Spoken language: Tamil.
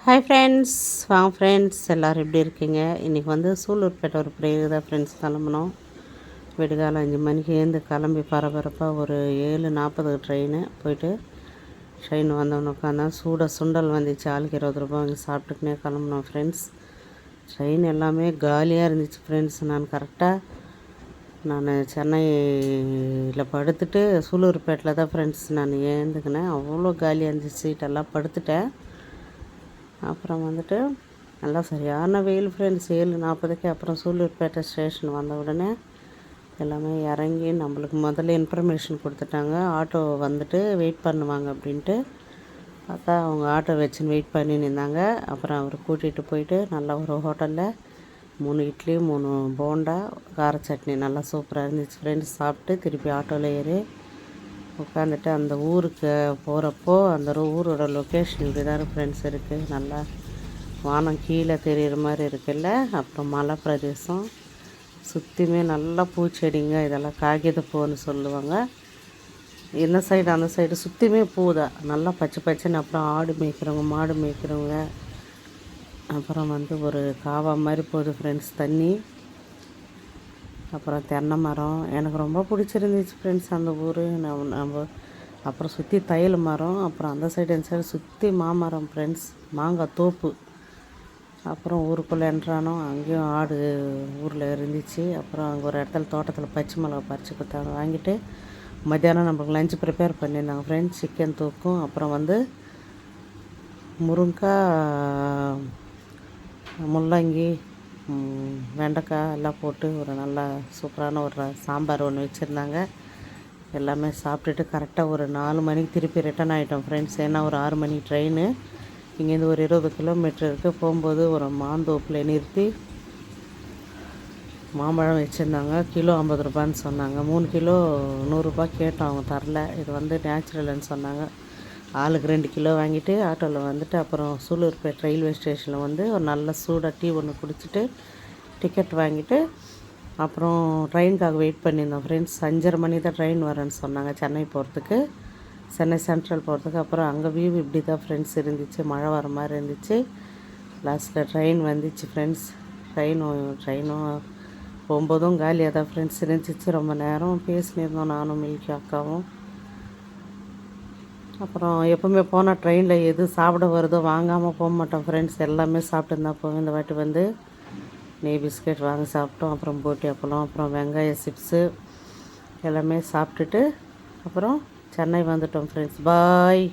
ஹாய் ஃப்ரெண்ட்ஸ், வாங்க ஃப்ரெண்ட்ஸ், எல்லோரும் எப்படி இருக்கீங்க? இன்றைக்கி வந்து சூலூர்பேட்டை ஒரு பிரேயர் தான் ஃப்ரெண்ட்ஸ் கிளம்புனோம். விடிகாலம் 5 மணிக்கு எழுந்து கிளம்பி பரபரப்பாக ஒரு 7:40 ட்ரெயின் போயிட்டு ட்ரெயின் வந்தவொன்னு உட்காந்தேன். சுண்டல் வந்துச்சு, ஆளுக்கு 20 ரூபா வாங்கி சாப்பிட்டுக்குனே கிளம்புனோம் ஃப்ரெண்ட்ஸ். ட்ரெயின் எல்லாமே காலியாக இருந்துச்சு ஃப்ரெண்ட்ஸ். நான் சென்னையில் படுத்துட்டு சூலூர்பேட்டில் தான் ஃப்ரெண்ட்ஸ் நான் ஏந்துக்கினேன். அவ்வளோ காலியாக இருந்துச்சு, சீட்டெல்லாம் படுத்துட்டேன். அப்புறம் வந்துட்டு நல்லா சரியான வெயில் ஃப்ரெண்ட்ஸ். 7:40க்கு அப்புறம் சூலூர்பேட்டை ஸ்டேஷன் வந்த உடனே எல்லாமே இறங்கி நம்மளுக்கு முதல்ல இன்ஃபர்மேஷன் கொடுத்துட்டாங்க. ஆட்டோ வந்துட்டு வெயிட் பண்ணுவாங்க அப்படின்ட்டு. பார்த்தா அவங்க ஆட்டோ வச்சுன்னு வெயிட் பண்ணின்னு இருந்தாங்க. அப்புறம் அவர் கூட்டிகிட்டு போயிட்டு நல்லா ஒரு ஹோட்டலில் 3 இட்லி 3 போண்டா கார சட்னி நல்லா சூப்பராக இருந்துச்சு ஃப்ரெண்ட்ஸ். சாப்பிட்டு திருப்பி ஆட்டோவில் ஏறி உட்காந்துட்டு அந்த ஊருக்கு போகிறப்போ அந்த ஊரோட லொக்கேஷன் இப்படி தான் ஃப்ரெண்ட்ஸ் இருக்குது. நல்லா வானம் கீழே தெரிகிற மாதிரி இருக்குல்ல. அப்புறம் மலை பிரதேசம் சுற்றியுமே நல்லா பூச்செடிங்க, இதெல்லாம் காகித பூன்னு சொல்லுவாங்க. இந்த சைடு அந்த சைடு சுற்றியுமே பூ தான், நல்லா பச்சை பச்சைன்னு. அப்புறம் ஆடு மேய்க்கிறவங்க மாடு மேய்க்கிறவங்க. அப்புறம் வந்து ஒரு காவா மாதிரி போகுது ஃப்ரெண்ட்ஸ் தண்ணி. அப்புறம் தென்னை மரம் எனக்கு ரொம்ப பிடிச்சிருந்துச்சு ஃப்ரெண்ட்ஸ் அந்த ஊர். நம்ம அப்புறம் சுற்றி தையல் மரம், அப்புறம் அந்த சைடு இந்த சைடு சுற்றி மாமரம் ஃப்ரெண்ட்ஸ், மாங்காய் தோப்பு. அப்புறம் ஊருக்குள்ளே என்ட்ரானோம், அங்கேயும் ஆடு ஊரில் இருந்துச்சு. அப்புறம் அங்கே ஒரு இடத்துல தோட்டத்தில் பச்சை மிளகா பறித்து கொடுத்தாங்க, வாங்கிட்டு மத்தியானம் நம்மளுக்கு லஞ்சு ப்ரிப்பேர் பண்ணியிருந்தாங்க ஃப்ரெண்ட்ஸ். சிக்கன் தூக்கும், அப்புறம் வந்து முருங்காய், முள்ளங்கி, வெண்டைக்காய் எல்லாம் போட்டு ஒரு நல்லா சூப்பரான ஒரு சாம்பார் ஒன்று வச்சுருந்தாங்க. எல்லாமே சாப்பிட்டுட்டு கரெக்டாக ஒரு 4 மணிக்கு திருப்பி ரிட்டன் ஆகிட்டோம் ஃப்ரெண்ட்ஸ். ஏன்னா ஒரு 6 மணி ட்ரெயின். இங்கேருந்து ஒரு 20 கிலோமீட்டர் இருக்குது. போகும்போது ஒரு மாந்தோப்பில் நிறுத்தி மாம்பழம் வச்சுருந்தாங்க. கிலோ 50 ரூபான்னு சொன்னாங்க. 3 கிலோ 100 ரூபா கேட்டோம், அவங்க தரல. இது வந்து நேச்சுரல்னு சொன்னாங்க. ஆளுக்கு 2 கிலோ வாங்கிட்டு ஆட்டோவில் வந்துட்டு அப்புறம் சூலூர்பேட்டை ரயில்வே ஸ்டேஷனில் வந்து ஒரு நல்ல சூடாக டீ ஒன்று குடிச்சிட்டு டிக்கெட் வாங்கிட்டு அப்புறம் ட்ரெயினுக்காக வெயிட் பண்ணியிருந்தோம் ஃப்ரெண்ட்ஸ். 5:30 மணி தான் ட்ரெயின் வரேன்னு சொன்னாங்க சென்னை போகிறதுக்கு, சென்னை சென்ட்ரல் போகிறதுக்கு. அப்புறம் அங்கே வியூ இப்படி தான் ஃப்ரெண்ட்ஸ் இருந்துச்சு, மழை வர மாதிரி இருந்துச்சு. லாஸ்ட்டில் ட்ரெயின் வந்துச்சு ஃப்ரெண்ட்ஸ். ட்ரெயினும் போகும்போதும் காலியாக தான் ஃப்ரெண்ட்ஸ் இருந்துச்சு. ரொம்ப நேரம் பேசினிருந்தோம் நானும் மில்கி அக்காவும். அப்புறம் எப்போவுமே போனால் ட்ரெயினில் எது சாப்பிட வருதோ வாங்காமல் போக மாட்டோம் ஃப்ரெண்ட்ஸ். எல்லாமே சாப்பிட்டு தான் போவோம். இந்த வாட்டி வந்து நெய் பிஸ்கெட் வாங்கி சாப்பிட்டோம். அப்புறம் போட்டி அப்பளம், அப்புறம் வெங்காய சிப்ஸு எல்லாமே சாப்பிட்டுட்டு அப்புறம் சென்னை வந்துட்டோம் ஃப்ரெண்ட்ஸ். பாய்.